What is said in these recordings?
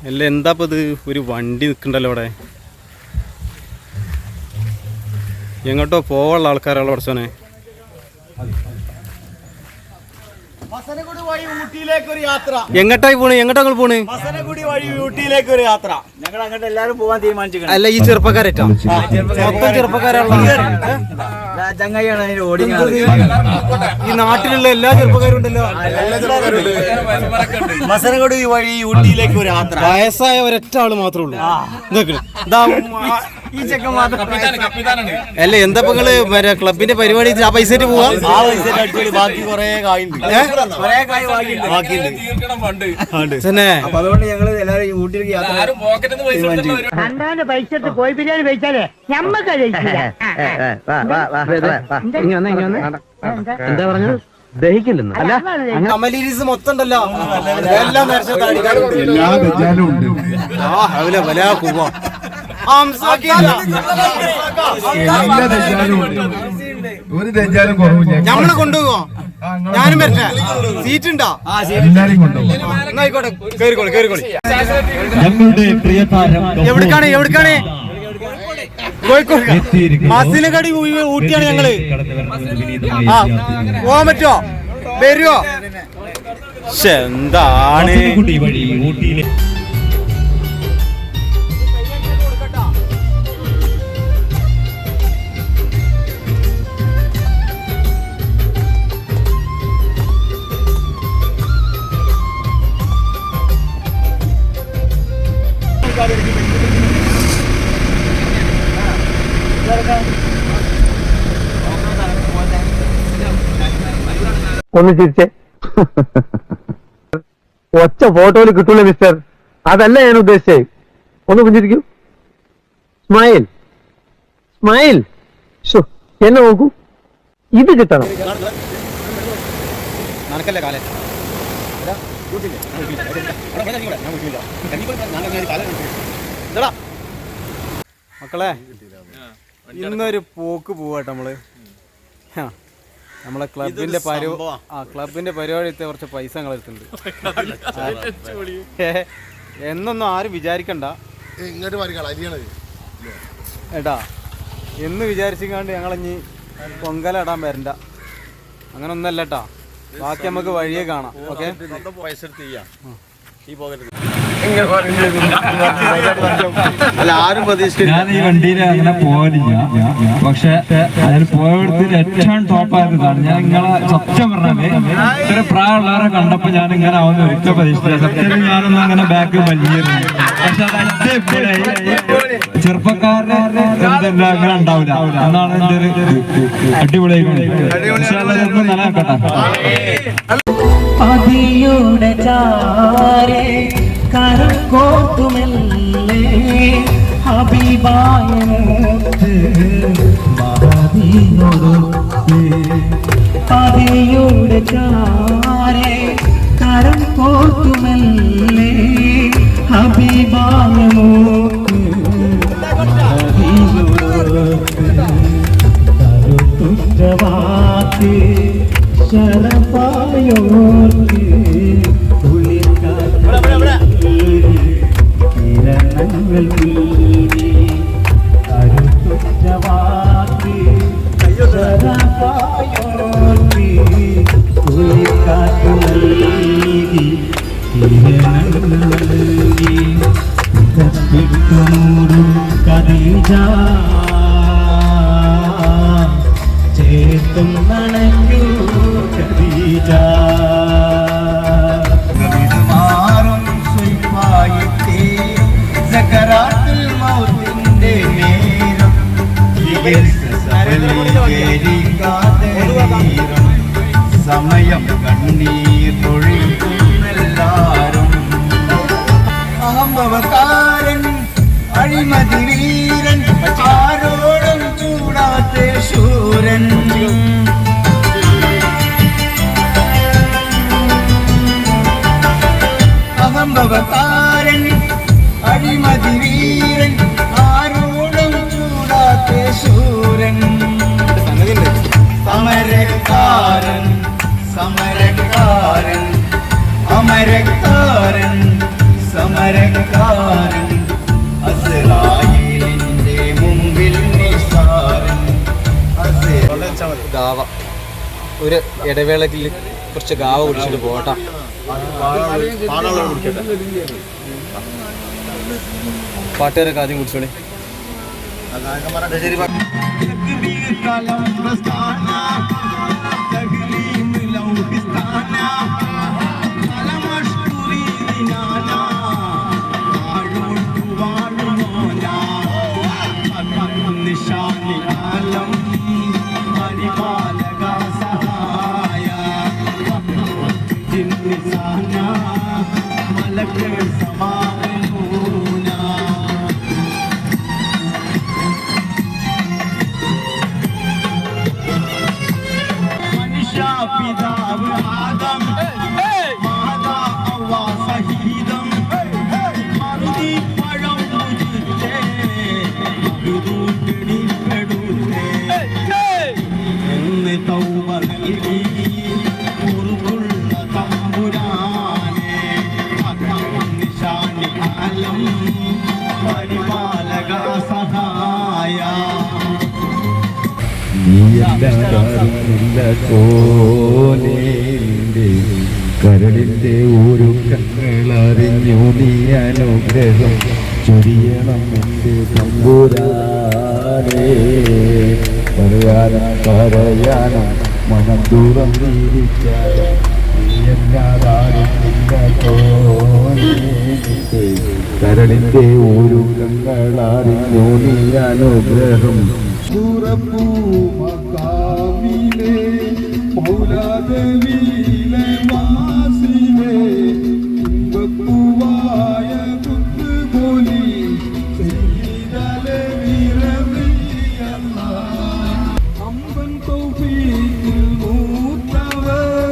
അല്ല എന്താ ഇത് ഒരു വണ്ടി നിൽക്കണ്ടല്ലോ അവിടെ. എങ്ങോട്ടോ പോവാനുള്ള ആൾക്കാരുള്ള പഠിച്ചോനെ. എങ്ങോട്ടായി പോണ്? എങ്ങോട്ടാ നിങ്ങൾ പോണ്? ഊട്ടിയിലേക്ക് ഒരു യാത്ര. ഞങ്ങൾ അങ്ങോട്ട് എല്ലാവരും പോവാൻ തീരുമാനിച്ചു. അല്ല ഈ ചെറുപ്പക്കാരേറ്റാ മൊത്തം ചെറുപ്പക്കാരുള്ള ചങ്ങായിയാണ് അതിന് ഓടിക്കുന്നത്. ഈ നാട്ടിലുള്ള എല്ലാ ചെറുപ്പക്കാരും ഉണ്ടല്ലോ. മസനഗുഡി വഴി ഊട്ടിയിലേക്ക് ഒരു യാത്ര. വയസ്സായ ഒരൊറ്റ ആള് മാത്രമേ ഉള്ളൂ. ഈ ചെക്കൻ മാത്രം. അല്ല എന്താ നിങ്ങള് ക്ലബിന്റെ പരിപാടി ആ പൈസ പോവാ? ആ പൈസ അടിച്ചോളി. ബാക്കി കൊറേ കായുണ്ട്. അപ്പൊ അതുകൊണ്ട് ഞങ്ങള് എല്ലാവരും ഊട്ടിയിലേക്ക് യാത്ര. പൈസ പോയി ബിരിയാണി കഴിച്ചാലേ ഞമ്മക്ക് എന്താ പറഞ്ഞത്? ദഹിക്കില്ലെന്ന് അല്ല അമലീരീസ് മൊത്തം ഉണ്ടല്ലോ. എല്ലാം ഞമ്മള് കൊണ്ടുപോകോ? ഞാനും വരട്ടെ. സീറ്റ് ഉണ്ടോ? ആയിക്കോട്ടെ, കേറിക്കോളി കേറിക്കോളി. എവിടേക്കാണ്? കോഴിക്കോട് മസിലകടി ഊട്ടിയാണ് ഞങ്ങള്. ആ പോവാൻ പറ്റുമോ? വരുമോ? എന്താണ് ഒന്ന് ചിരിച്ചേ. ഒച്ച ഫോട്ടോയിൽ കിട്ടൂല മിസ്റ്റർ. അതല്ല ഞാൻ ഉദ്ദേശിച്ചത്. ഒന്ന് പുഞ്ചിരിക്കൂ. Smile smile. എന്നെ നോക്കൂ. ഇത് കിട്ടണം. മക്കളെ ഇന്നൊരു പോക്ക് പോവാട്ടെ നമ്മള്. നമ്മളെ ക്ലബിന്റെ പരിപാടി കുറച്ച് പൈസ ഞങ്ങളെടുത്തുണ്ട്. എന്നൊന്നും ആരും വിചാരിക്കണ്ട ഏട്ടാ. എന്ന് വിചാരിച്ചിക്കാണ്ട് ഞങ്ങളിഞ്ഞി പൊങ്കല ഇടാൻ വരണ്ട. അങ്ങനെ ഒന്നല്ല കേട്ടാ. ബാക്കി നമുക്ക് വഴിയെ കാണാം. ഓക്കെ ഞാൻ ഈ വണ്ടിയിൽ അങ്ങനെ പോലില്ല. പക്ഷെ അതിൽ പോയടുത്ത് ഏറ്റവും ടോപ്പായതാണ്. ഞാൻ നിങ്ങളെ സത്യം പറഞ്ഞാല് ഇത്ര പ്രായമുള്ളവരെ കണ്ടപ്പോ ഞാൻ ഇങ്ങനെ ആവുന്ന ഒരിക്കൽ പ്രതീക്ഷിച്ചില്ല. സത്യം ഞാനൊന്നും അങ്ങനെ ബാക്ക് വലിയിരുന്നു. പക്ഷെ അത് അടിപൊളിയായി. ചെറുപ്പക്കാരനെ എന്തെല്ലാം അങ്ങനെ ഉണ്ടാവില്ല എന്നാണ് എന്റെ ഒരു അടിപൊളിയായി. പക്ഷെ അതൊന്നും നിലനിൽക്കട്ടെ. അതിയുടെ ചാരേ കരക്കോട്ടുമല്ലേ ഹബീബായമോത്ത് മഹദിയൊടുത്ത്. അതിയുടെ ചാരേ കരം കോട്ടുമല്ലേ ഹബീബായമോത്ത് മഹദിയൊടുത്ത്. കരുത്തുറ്റവാക്ക് ശരപായോർക്ക് കിരണങ്ങൾ നീതി കരുത്തുറ്റവാക്ക് ശരപായോർക്ക് കുളിക്കാറ്റ് നൽകി കിരണങ്ങൾ നൽകി കത്തിട്ടൂറും ഖദീജ ചേർത്തും നനഞ്ഞു ഖദീജ. മാറും സ്വൈപ്പായിട്ടേ സകറാത്തുൽ മൗത്തിന്റെ നേരം സമയം കണ്ണീർ പൊഴിക്കുന്നെല്ലാരും. അഹംഭവകാരൻ അഴിമതി വീരൻ ആരോടും കൂടാത്ത ശൂരൻ. അഹംഭവകാരൻ അഴിമതി വീരൻ ആരോടും കൂടാത്ത ശൂരൻ. സമരക്കാരൻ സമരക്കാരൻ അമരക്കാരൻ സമര പകരക്കാരൻ അസ്രായേലിന്റെ മുമ്പിൽ നിസ്സാരൻ. ഗാവ ഒരു ഇടവേളയിൽ കുറച്ച് ഗാവ കുടിച്ചിട്ട് പോട്ടാ. പാട്ടുകാരൊക്കെ ആദ്യം കുടിച്ചോളി. പിതാവ് ആദം മാതാ അവ്വ സഹീദം മറുതി പഴം ഭുജിച്ചേ മറുതൂട്ടിടിപ്പെടുത്തേ എന്ന് തൗബ നൽകി പൊറുതുള്ള തമ്പുരാനെ നിശാനി ആലം പരിപാലക സഹായ. കോലേലിന്റെ കരളിന്റെ ഓരോ കങ്ങളറിഞ്ഞു നീ അനുഗ്രഹം ചൊരിയണം എന്റെ തമ്പുരാനേ. പറയാനും മനം തുറന്നിരിക്കാനും കരളിന്റെ ഓരോ കങ്ങളറിഞ്ഞു നീ അനുഗ്രഹം. മക്കാമിലെ മൗലാദവിയിലെ വാസിലെ ഇമ്പപ്പൂവായ കുത്തുപോലി ചെയ്തലെ വിരമിയല്ല അമ്പൻ തൗഫീഖിൽ മൂത്തവർ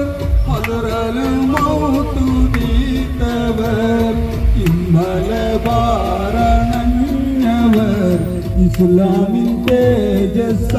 ഹദറൽ മൗതു ദീതവർ ഇന്നലെ ബാരണഞ്ഞവർ ഇസ്ലാമിൻ തേജസ്സാണവർ.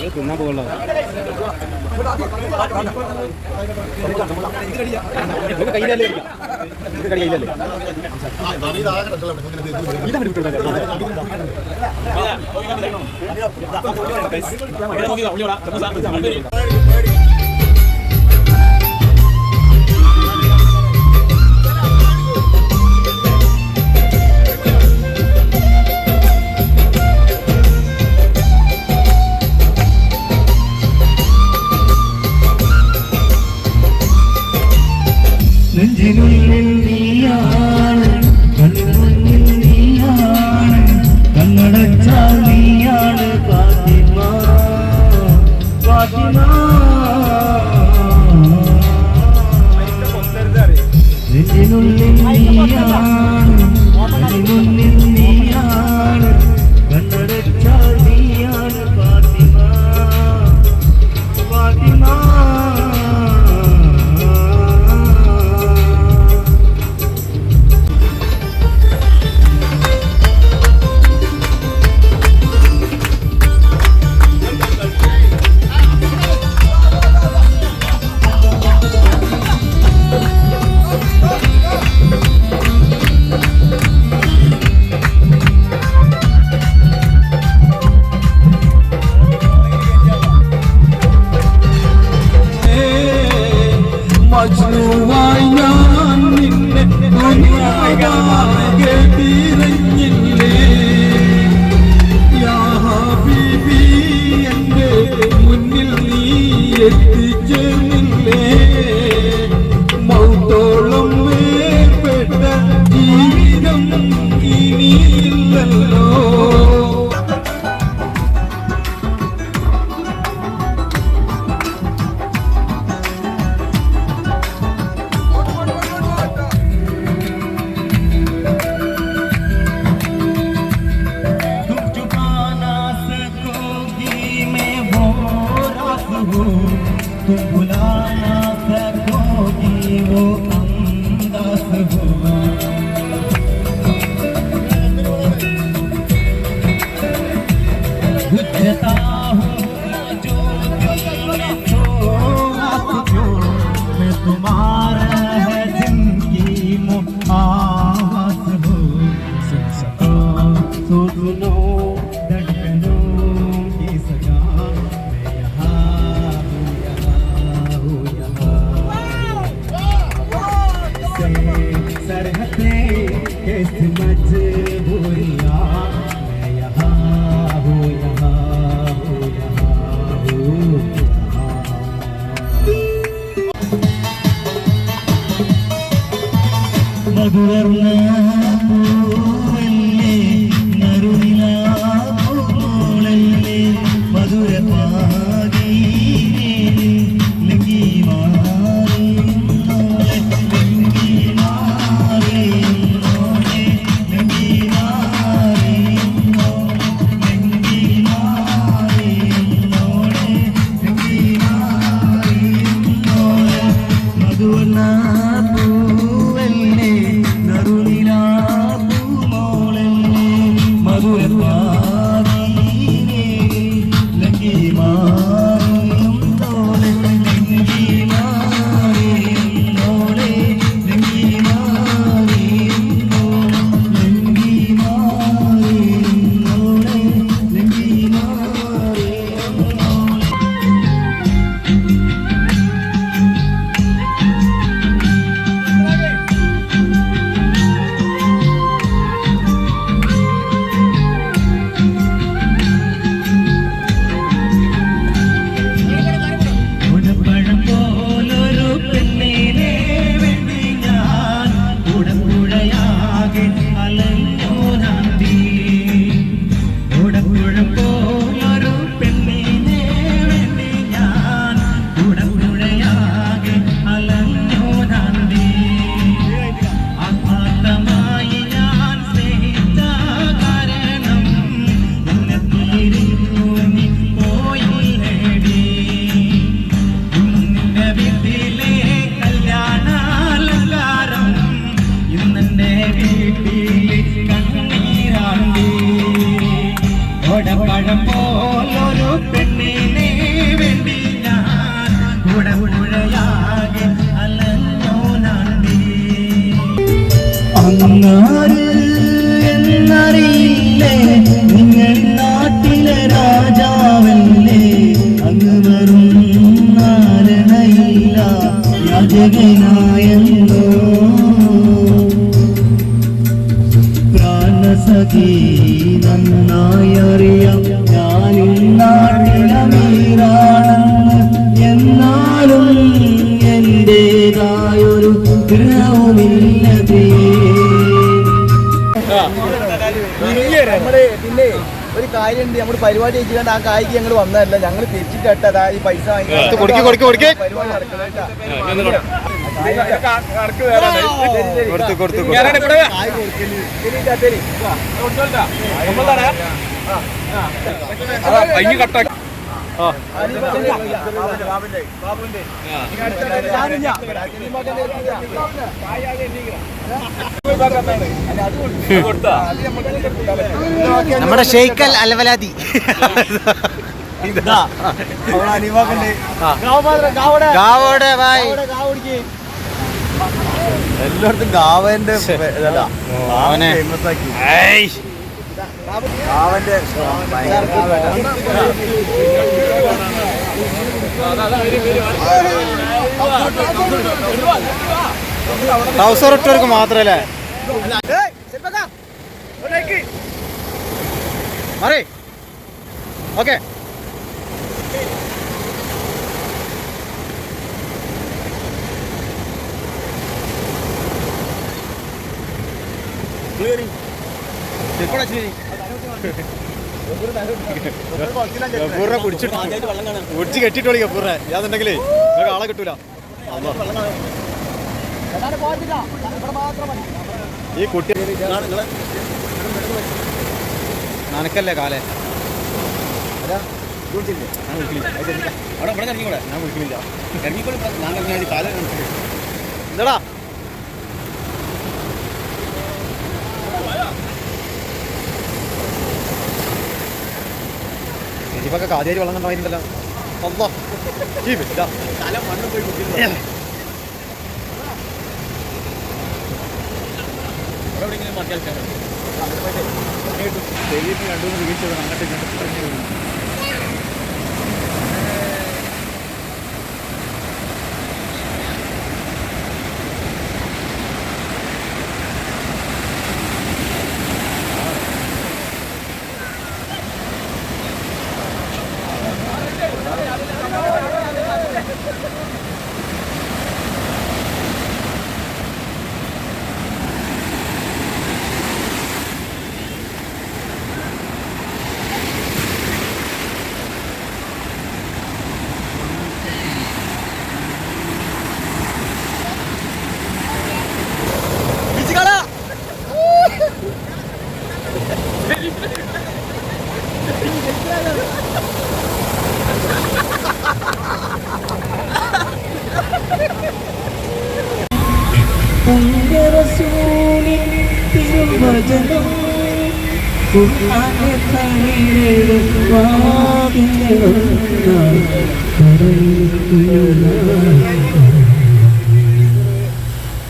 തിന്നാൻ പോകല്ലോ. കയ്യിലല്ലേ കയ്യിലല്ലേ നെഞ്ചിനുള്ളിൽ നീയാണ് കണ്ണിനുള്ളിൽ നീയാണ് കണ്ണടച്ചാൽ നീയാണ് ഫാത്തിമ ഫാത്തിമ. നെഞ്ചിനുള്ളിൽ നീയാണ് കണ്ണിനുള്ളിൽ നീയാണ് കണ്ണടച്ചാൽ നീയാണ് ഫാത്തിമ ഫാത്തിമ. മജ്നുവായി ഞാൻ നിന്നെ ദുനിയാവാകെ തിരഞ്ഞില്ലേ യാ ഹബീബി എൻ്റെ മുന്നിൽ നീ എത്തിച്ചേർന്നില്ലേ. तुम्हारा है जिंदगी मुआस हो सुन सका तो सुनो धड़कनों की सगा मैं यहाँ हूँ से सरहदें किस मजबूरियाँ मैं यहाँ हूँ മധുവർണ്ണ പൂവല്ലേ നറുനിലാവോളല്ലേ മധുരപാതീ ലംഘി മാറിയോളെ ലംഘി മാറിയോളെ ലംഘി മാറിയോളെ ലംഘി മാറിയോളെ ലംഘി മാറിയോളെ മധുവർണ്ണ അങ്ങാര് എന്നറിയില്ലേ നിങ്ങൾ നാട്ടിലെ രാജാവല്ലേ അങ്ങ് വെറും നാരണയില്ല യാചകനായെന്നോ പ്രാണസഖി നന്നായി അറിയാം ഞാനും നാട്ടിലമീറാണെന്ന് എന്നാലും എന്റേതായൊരു ഗ്രഹവുമില്ല പിന്നെ ഒരു കാര്യമുണ്ട്, നമ്മുടെ പരിപാടി വെച്ചിട്ട് ആ കായ്ക്ക് ഞങ്ങൾ വന്നതല്ല, ഞങ്ങൾ തിരിച്ചിട്ടാ ഈ പൈസ പരിപാടി നമ്മുടെ ഷെയ്ഖൽ അൽവലാദി എല്ലായിടത്തും ഗാവന്റെ ഫേമസ് ആക്കി. ഗാവന്റെ ട്രൗസർ ഇട്ടവർക്ക് മാത്രല്ലേ മാറി ഓക്കെ. പിടിച്ച് കെട്ടിട്ടോളി പൂർണ്ണ യാതുണ്ടെങ്കിലേ നിങ്ങൾക്ക് ആളെ കിട്ടൂല. ഈ കുട്ടി നനക്കല്ലേ കാലേ ഞാൻ വിളിക്കുന്നില്ല എന്താടാ ഇതിപ്പൊക്കെ കാതേരി വെള്ളം കണ്ടായിരുന്നല്ലോ. തന്റെ റസൂലിൻ തിരുവചനം ഖുർആനെ തളിരിടും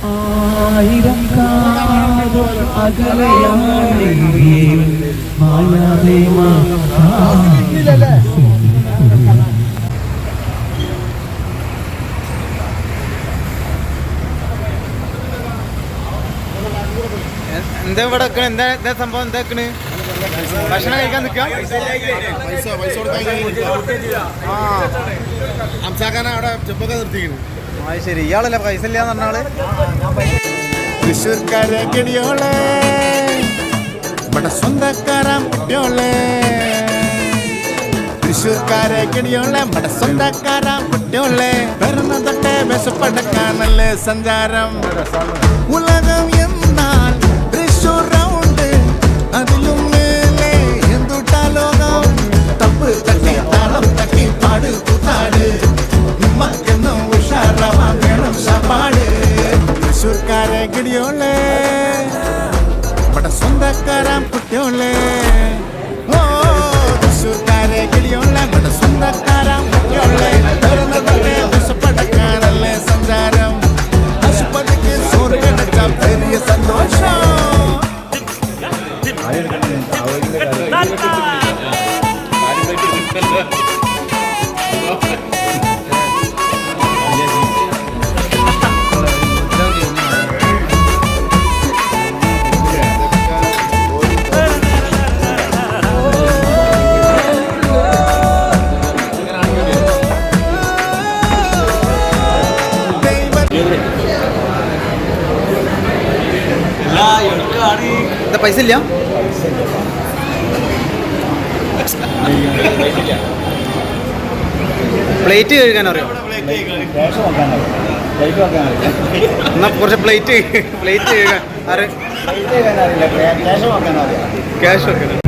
ആയിരം കാതോ അകലെയാണെങ്കിലും മായാതെ എന്താ ഇവിടെ എന്താ എന്താ സംഭവം എന്താക്കണ് ഭക്ഷണം കഴിക്കാൻ നിൽക്കാം അത് ശരി ഇയാളല്ലേ പൈസ ഇല്ലാന്ന് പറഞ്ഞാള് തൃശ്ശൂർക്കാരെ കിടിയോളെ ഇവിടെ സ്വന്തക്കാരാം കുട്ടിയോളെ തൃശ്ശൂർക്കാരെ കിടിയോളെ ഇവിടെ സ്വന്തക്കാരാം കുട്ടിയോളെ വരുന്നതൊക്കെ വിശപ്പടക്കാനല്ലേ സഞ്ചാരം ഉലകം എന്നാൽ തൃശ്ശൂർ റൗണ്ട് അതിലും മേലെ എന്തുട്ടാ ലോകം തപ്പ് തട്ടി താളം തട്ടി പാട് കൂത്താട് നിമ്മക്കെന്നും ഉഷാറാവാൻ വേണം ശാപ്പാട് തൃശ്ശൂർക്കാരെ കിടിയോളെ ഇവിടെ സ്വന്തക്കാരാം കുട്ടിയോളെ ഓ തൃശ്ശൂർക്കാരെ കിടിയോളെ ഇവിടെ സ്വന്തക്കാരാം കുട്ടിയോളെ വരുന്നതൊക്കെ വിശപ്പടക്കാനല്ലേ സഞ്ചാരം ആശുപത്രിക്ക് സോറ് കിടച്ച വലിയ സന്തോഷം എന്താ പൈസ ഇല്ല പ്ലേറ്റ് കഴുകാൻ അറിയാം എന്നാ കുറച്ച് പ്ലേറ്റ് കഴുകാൻ ആര് ക്യാഷ് വെക്കണം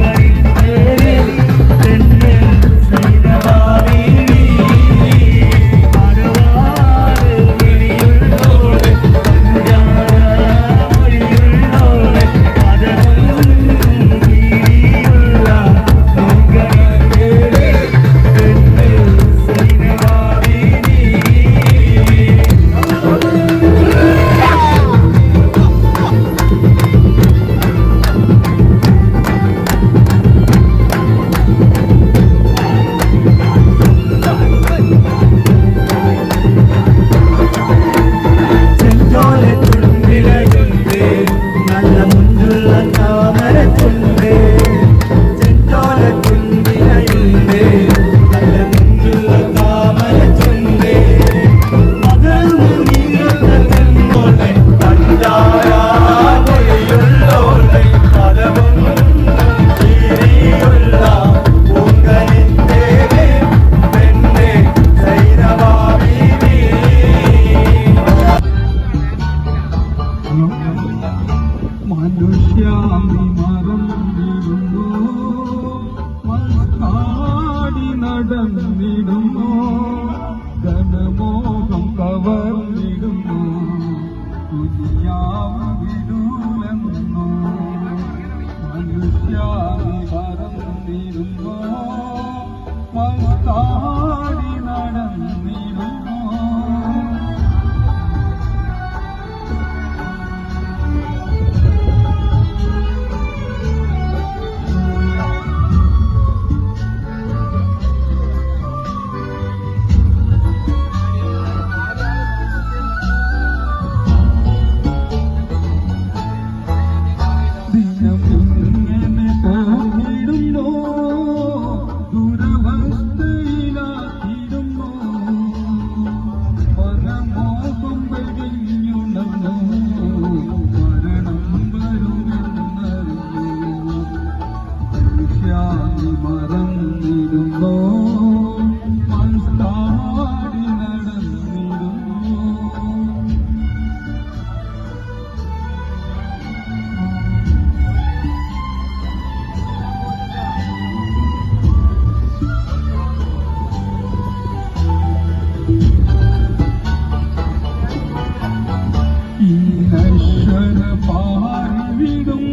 ഈ നശ്വര പാർവിടും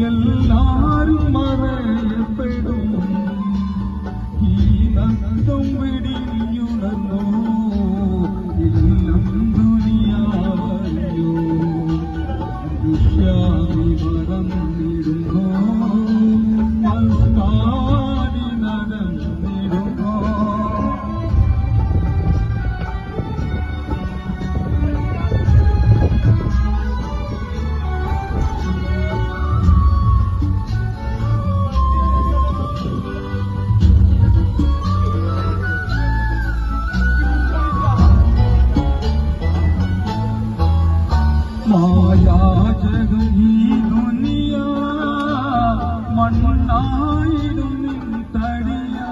എല്ലാരും മറയപ്പെടും ഈ നന്ദം വെടിയുണർന്നോ എല്ലാം ദുനിയാവറിയോ ദുഷ്യാമി മറന്നിടുന്നോ മസ്താടി നടന്നിടുന്നോ മായാജഗീ ദുനിയാ മണ്ണായിടും തടിയാ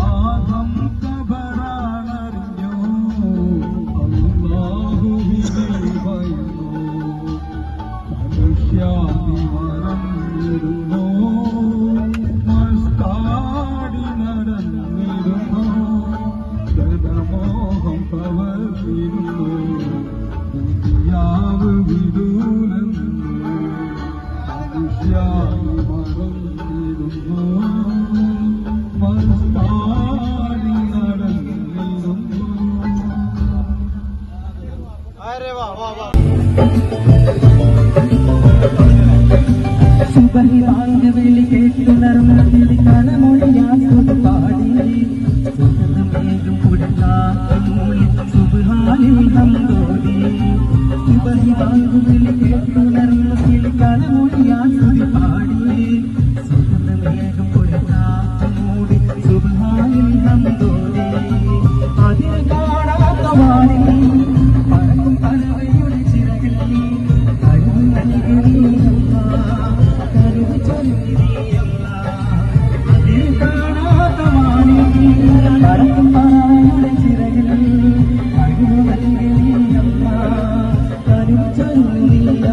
ആദം കബറാണറിഞ്ഞോ അല്ലാഹുവിനെ ഭയന്നോ മനുഷ്യാതി മറന്നിടുന്നോ മസ്താടി നടന്നിടുന്നോ ജനമോഹം കവർന്നിരുന്നോ യാവ് വിദൂരന്നു മനുഷ്യായി മറന്നിടുന്നു മസ്താടി നടന്നിടുന്നു സുബഹി വാങ്ങ വിളി കേട്ടുണർന്ന കിളിക്കലമൊഴിയാത്തു പാടി സുഗന്ധമേകും കുടക്കാറ്റൂളി സുബ്ഹാനിൽ ഹംദോടി സുബഹി വാങ്ങ വിളി കേട്ടുണർന്ന കിളിക്കലമൊഴിയാത്തു പാടി സുഗന്ധമേകും കുടക്കാറ്റൂളി സുബ്ഹാനിൽ ഹംദോടി അതിൽ കാണാത്ത വാണി പറക്കും പറവയുടെ ചിറകിൽ കഴിവ് നൽകി ചിറകിൽ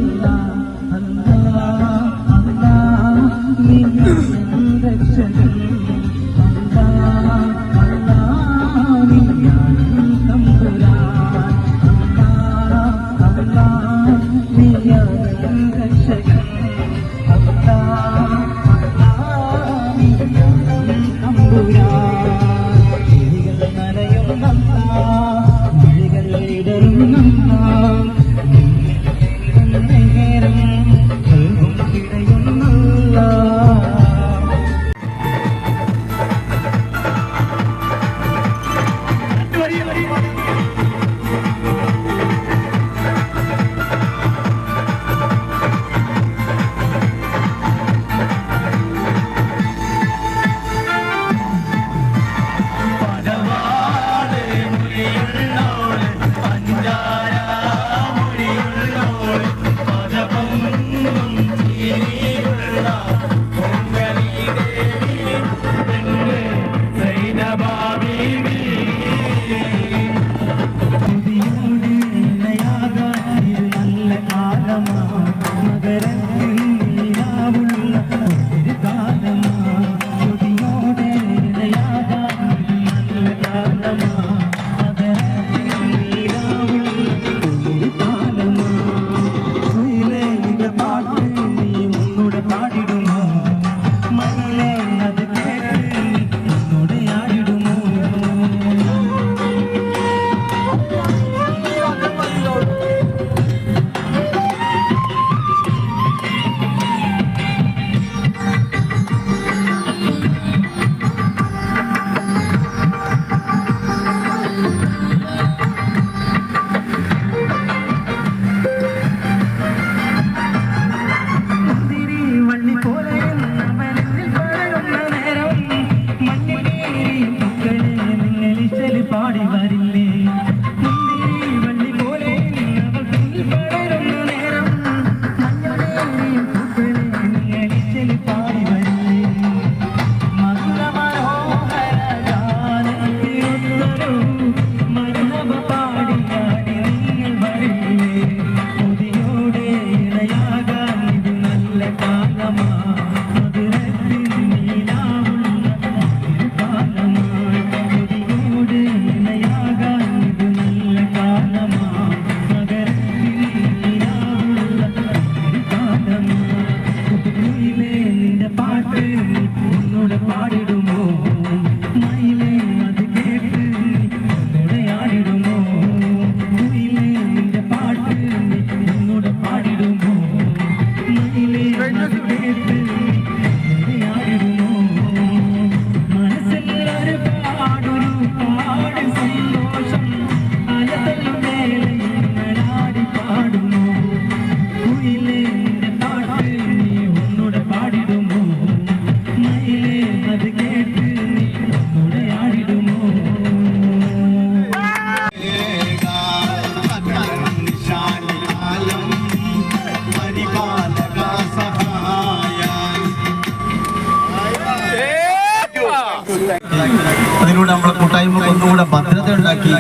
കൂട്ടായ്മക്ക് ഒന്നുകൂടെ ഭദ്രത ഉണ്ടാക്കി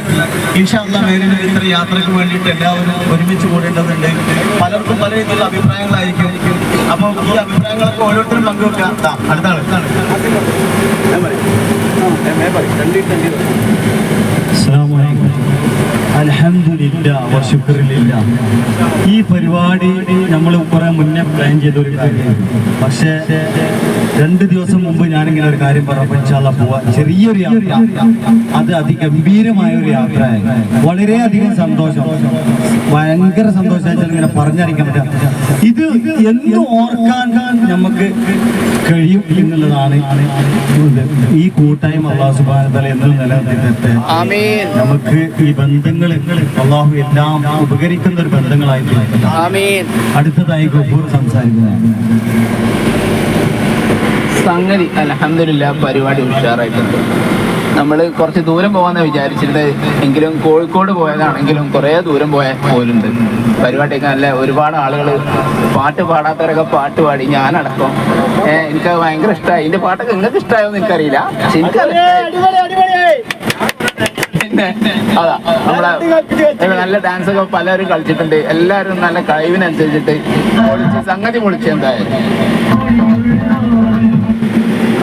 ഇൻഷാ അല്ലാഹ് മേലിൽ ഇത്ര യാത്രയ്ക്ക് വേണ്ടിയിട്ട് എല്ലാവരും ഒരുമിച്ച് കൂടേണ്ടതുണ്ട്. പലർക്കും പല രീതിയിലുള്ള അഭിപ്രായങ്ങളായിരിക്കും. അപ്പോൾ ഈ അഭിപ്രായങ്ങളൊക്കെ ഓരോരുത്തരും പങ്കുവെക്കാം. അടുത്താണ് അൽഹംദുലില്ലാ വശുക്രിലില്ലാ. ഈ പരിപാടി നമ്മൾ കുറെ മുന്നേ പ്ലാൻ ചെയ്തൊരു കാര്യമാണ്. പക്ഷേ 2 ദിവസം മുമ്പ് ഞാനിങ്ങനെ ഒരു കാര്യം പറഞ്ഞപ്പോൾ ഇൻഷാ അല്ലാഹ് പോവാൻ ചെറിയൊരു യാത്ര, അത് അതിഗംഭീരമായ ഒരു യാത്രയായി. വളരെയധികം സന്തോഷം, ഭയങ്കര സന്തോഷമായിട്ട് ഇങ്ങനെ പറഞ്ഞറിയിക്കാൻ പറ്റാം. ഇത് എന്ന് ഓർക്കാൻ നമുക്ക് കഴിയും എന്നുള്ളതാണ് ഈ കൂട്ടായ്മ. അല്ലാഹു സുബ്ഹാനഹു വ തആല എന്നും നിലനിർത്തട്ടെ. നമുക്ക് ഈ ബന്ധങ്ങൾ അല്ലാഹു എല്ലാം ഉപകരിക്കുന്ന ഒരു ബന്ധങ്ങളായി തീരട്ടെ. അടുത്തതായി ഗഫൂർ സംസാരിക്കുന്നതാണ്. സംഗതി അൽഹംദുലില്ലാ പരിപാടി ഉഷാറായിട്ടുണ്ട്. നമ്മൾ കുറച്ച് ദൂരം പോകാമെന്ന് വിചാരിച്ചിട്ട് എങ്കിലും കോഴിക്കോട് പോയതാണെങ്കിലും കുറേ ദൂരം പോലുണ്ട്. പരിപാടിയൊക്കെ നല്ല ഒരുപാട് ആളുകൾ പാട്ട് പാടാത്തവരൊക്കെ പാട്ട് പാടി, ഞാനടക്കം. എനിക്ക് ഭയങ്കര ഇഷ്ടമായി. ഇതിന്റെ പാട്ടൊക്കെ നിങ്ങൾക്ക് ഇഷ്ടമായോ എന്ന് എനിക്കറിയില്ല, പക്ഷെ പിന്നെ അതാ നമ്മളെ നല്ല ഡാൻസ് ഒക്കെ പലരും കളിച്ചിട്ടുണ്ട്. എല്ലാവരും നല്ല കഴിവിനനുസരിച്ചിട്ട് സംഗതി പൊളിച്ച് എന്തായാലും.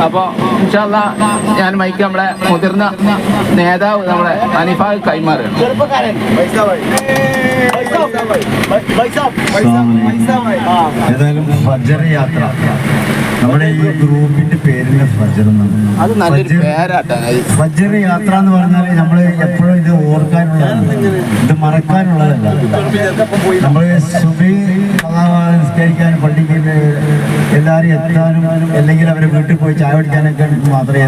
അപ്പൊ ഇൻഷാ അല്ലാഹ് ഞാൻ മൈക്ക് നമ്മളെ മുതിർന്ന നേതാവ് നമ്മളെ ഹനീഫ കൈമാറുകയാണ്. ഏതായാലും ഫജ്ർ യാത്ര, നമ്മുടെ ഈ ഗ്രൂപ്പിന്റെ പേരിന്റെ ഫജ്ർ എന്നാണ്. അത് നല്ലൊരു പേരാട്ടാ. ഫജ്ർ യാത്ര എന്ന് പറഞ്ഞാൽ നമ്മൾ എപ്പോഴും ഇത് ഓർക്കാനുള്ളതാണ്, ഇത് മറക്കാനുള്ളതല്ല. നമ്മൾ സുബഹി നിസ്കരിക്കാനും പള്ളിക്ക് എല്ലാവരും എത്താനും അല്ലെങ്കിൽ അവരെ വീട്ടിൽ പോയി ചായ കുടിക്കാനൊക്കെ മാത്രമേ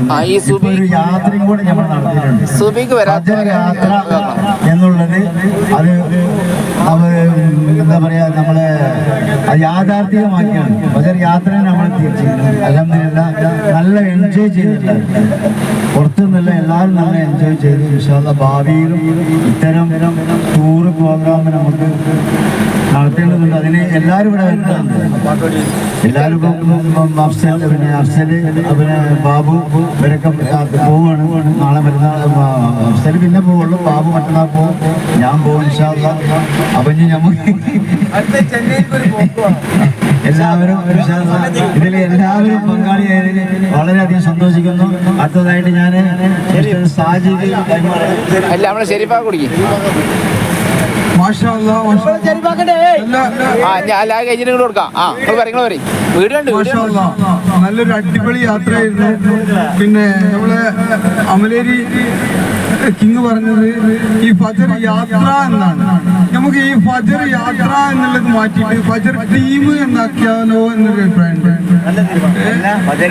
ഒരു യാത്രയും കൂടെ നമ്മൾ നടത്തിയിട്ടുണ്ട്. ഫജ്ർ യാത്ര എന്നുള്ളത് അത് എന്താ പറയാ, നമ്മളെ യാഥാർത്ഥ്യമാക്കിയാണ് ഫജ്ർ യാത്ര നമ്മൾ തീർച്ചയായും അൽഹംദുലില്ലാഹ് നല്ല എൻജോയ് ചെയ്തിട്ടുണ്ട്. പുറത്തുനിന്നല്ല എല്ലാവരും നല്ല എൻജോയ് ചെയ്തു. ഇൻഷാ അല്ലാഹ് ഭാവിയിലും ഇത്തരം ടൂറ് പ്രോഗ്രാം നമുക്ക് നടത്തേണ്ടതുണ്ട്. അതിന് എല്ലാവരും ഇവിടെ വരുന്നുണ്ട്. എല്ലാവരും അഫ്സൽ പിന്നെ ബാബു ഇവരൊക്കെ പോവുകയാണ്. നാളെ മറ്റന്നാൾ അഫ്സൽ പിന്നെ പോവുള്ളൂ, ബാബു മറ്റന്നാൾ പോവും, ഞാൻ പോവും ഇൻഷാ അല്ലാഹ്. അപ്പൊ ഇനി നമുക്ക് എല്ലാവരും ഇതിൽ എല്ലാവരും പങ്കാളിയായതിന് വളരെയധികം സന്തോഷിക്കുന്നു. അടുത്തതായിട്ട് ഞാൻ സാജിദ് നമ്മളെ ശരിപ്പാ കുടിക്കും. നല്ലൊരു അടിപൊളി യാത്രയായിരുന്നു. പിന്നെ നമ്മളെ അമലേരി കിങ് പറഞ്ഞത് ഈ ഫജ്ർ യാത്ര എന്നാണ്. നമുക്ക് ഈ ഫജ്ർ യാത്ര എന്നുള്ളത് മാറ്റിയിട്ട് ഫജ്ർ ടീം എന്നാക്കിയാലോ എന്നൊരു അഭിപ്രായമുണ്ട്. ഫജ്ർ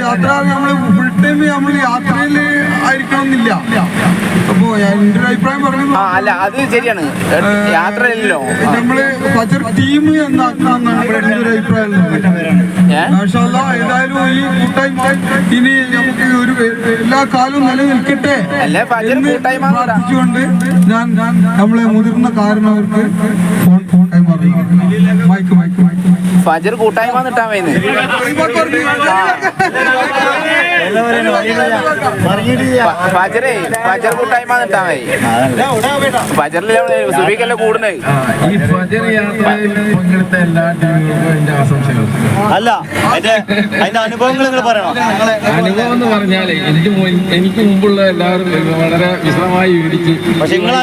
യാത്ര നമ്മള് ഫുൾ ടൈം നമ്മൾ യാത്രയിൽ ആയിരിക്കണം എന്നില്ല. അപ്പോ എന്റെ ഒരു അഭിപ്രായം പറയുന്നത് അല്ല, അത് ശരിയാണ്, യാത്രയല്ലോ. നമ്മള് ഫജ്ർ ടീം എന്നാക്കാന്നാണ് എന്റെ ഒരു അഭിപ്രായം. ഏതായാലും ഈ കൂട്ടായ്മ ഇനി നമുക്ക് ഒരു എല്ലാ കാലവും നിലനിൽക്കട്ടെ എന്ന് പ്രാർത്ഥിച്ചുകൊണ്ട് ഞാൻ നമ്മളെ മുതിർന്ന കാരണവർക്ക് ഫോൺ കൈമാറുന്നു. മൈക്ക് ഫജ്ർ കൂട്ടായ്മ കിട്ടാൻ വേണ്ടി ഫജ്ർ കൂട്ടായ്മ കിട്ടാൻ ഫജ്റിൽ സുബിക്കല്ലേ കൂടുന്നത്. ഈ ഫജ്ർ യാത്രയിൽ പങ്കെടുത്ത എല്ലാ ടീമുകൾക്കും എന്റെ ആശംസകൾ. അല്ല അതിന്റെ അനുഭവങ്ങൾ നിങ്ങൾ പറയണം. അനുഭവം എന്ന് പറഞ്ഞാല് എനിക്ക് മുമ്പുള്ള എല്ലാവരും വളരെ വിശദമായി വിവരിച്ച്, പക്ഷെ നിങ്ങളെ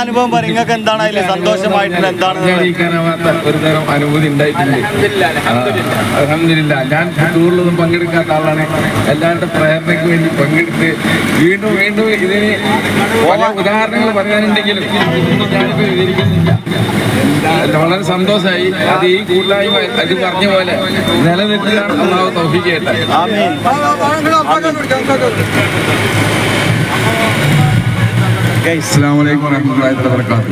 അനുഭവം പറയും. നിങ്ങൾക്ക് എന്താണ് അതിൽ സന്തോഷമായിട്ടുള്ള എന്താണ് അറിയിക്കാനാവാത്ത ഒരു തരം അനുഭൂതി ഉണ്ടായിട്ടില്ല. അൽഹംദുലില്ലാഹ്. ഞാൻ ടൂറിലൊന്നും പങ്കെടുക്കാത്ത ആളാണ്. എല്ലാവരുടെ പ്രേരണയ്ക്ക് വേണ്ടി പങ്കെടുത്ത് വീണ്ടും വീണ്ടും ഇതിന് പല ഉദാഹരണങ്ങൾ പറയാനുണ്ടെങ്കിലും ഞാനിപ്പോൾ വിവരിക്കുന്നില്ല. വളരെ സന്തോഷമായി. അത് ഈ കൂട്ടായ്മ അത് പറഞ്ഞ പോലെ നിലനിർത്തുകയാണ് അല്ലാഹു തൗഫീഖ് ചെയ്യട്ടെ. അസ്സലാമു അലൈക്കും വറഹ്മത്തുള്ളാഹി വബറകാതുഹു.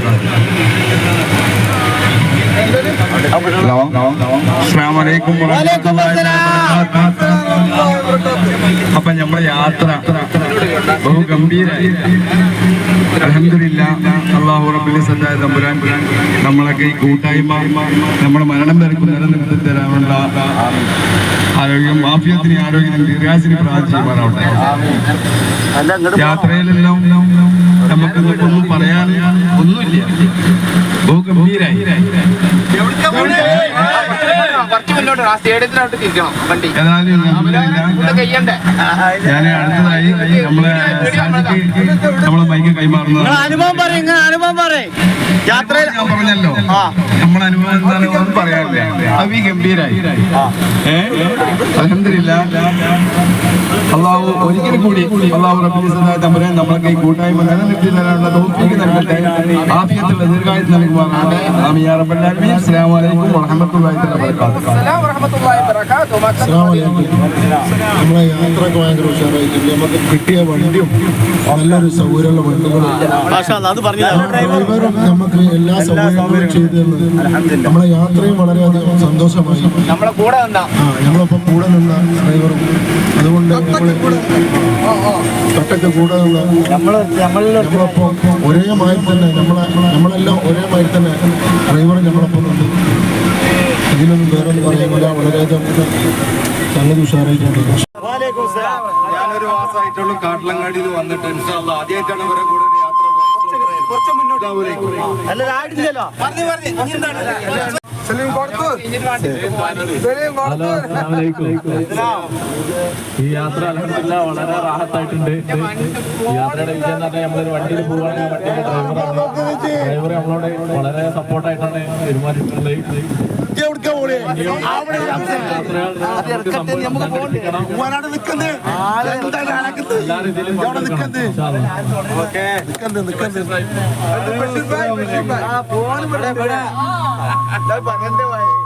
അസ്സലാമു അലൈക്കും വറഹ്മത്തുള്ളാഹി വബറകാതുഹു. അപ്പൊ നമ്മളെ യാത്ര ബഹുഗംഭീരായി. അൽഹംദുലില്ലാ, അല്ലാഹു റബ്ബുൽ ഇസ്സത്തായ തമ്പുരാൻ നമ്മളൊക്കെ ഈ കൂട്ടായ്മ നമ്മുടെ മരണം വരെക്കും നിലനിർത്തി തരാനുള്ള ആരോഗ്യം, ആഫിയത്തിന് ആരോഗ്യം, ദീർഘായുസിന് പ്രാർത്ഥിക്കുവാനാവട്ടെ. യാത്രയിലെല്ലാം നമുക്ക് ഒന്നും പറയാൻ ഒന്നുമില്ല, ബഹുഗംഭീരായി. ഏതായാലും ഞാൻ അടുത്തതായി നമ്മളെ മൈക്ക് കൈമാറുന്നത് യാത്രയിൽ ഞാൻ പറഞ്ഞല്ലോ, നമ്മളെ അനുഭവം എന്താണെന്ന് പറയാറില്ല. ഗംഭീരായി. അൽഹംദുലില്ലാ, അള്ളാഹു ഒരിക്കൽ കൂടി അള്ളാഹു റബ്ബുൽ ഇസ്സത്തായ തമ്പുരാൻ നമ്മളൊക്കെ ഈ കൂട്ടായ്മ നിലനിർത്തി തരാനുള്ള തൗഫീഖ് നൽകട്ടെ, ആഫിയത്തുള്ള ദീർഘായുസ്സ് നൽകുവാനാകട്ടെ. ആമീൻ യാ റബ്ബൽ ആലമീൻ. അസ്സലാമു അലൈക്കും വറഹ്മത്തുള്ളാഹി വബറകാതുഹു. നമ്മളെ യാത്രയൊക്കെ ഭയങ്കര ഉഷാറായിട്ടുണ്ട്. നമുക്ക് കിട്ടിയ വണ്ടിയും നല്ലൊരു സൗകര്യമുള്ള വണ്ടികളും ഡ്രൈവറും നമുക്ക് എല്ലാ സൗകര്യങ്ങളും ചെയ്തു തന്നത് നമ്മളെ യാത്രയും വളരെയധികം സന്തോഷമായി. നമ്മളിപ്പോൾ കൂടെ നിന്ന ഡ്രൈവറും, അതുകൊണ്ട് കട്ടക്ക് കൂടെ നിന്ന നമ്മളിപ്പോൾ ഒരേ മാതിരി തന്നെ നമ്മളെല്ലാം ഒരേ മാതിരി തന്നെ ഡ്രൈവറും നമ്മളൊപ്പം ഉണ്ട്. ഇതിനൊന്നും വേറൊന്നും പറയുന്നില്ല, വളരെയധികം സംഗതി ഉഷാറായിട്ടുണ്ട്. ഞാനൊരു മാസമായിട്ടുള്ളൂ കാട്ടിലങ്ങാടിയിൽ വന്നിട്ട്. ആദ്യമായിട്ടാണ് ഇവരെ കൂടെ ഒരു യാത്ര കുറച്ച് മുന്നോട്ട്. ഈ യാത്ര അൽഹംദുലില്ലാ വളരെ റാഹത്തായിട്ടുണ്ട്. ഈ യാത്രയുടെ വിജയം എന്ന് പറഞ്ഞാൽ നമ്മളൊരു വണ്ടിയിൽ പോവാണ്, വണ്ടിയുടെ ഡ്രൈവർ നമ്മളോട് വളരെ സപ്പോർട്ടായിട്ടാണ് പെരുമാറിയിട്ടുള്ളത്. എല്ലാവരും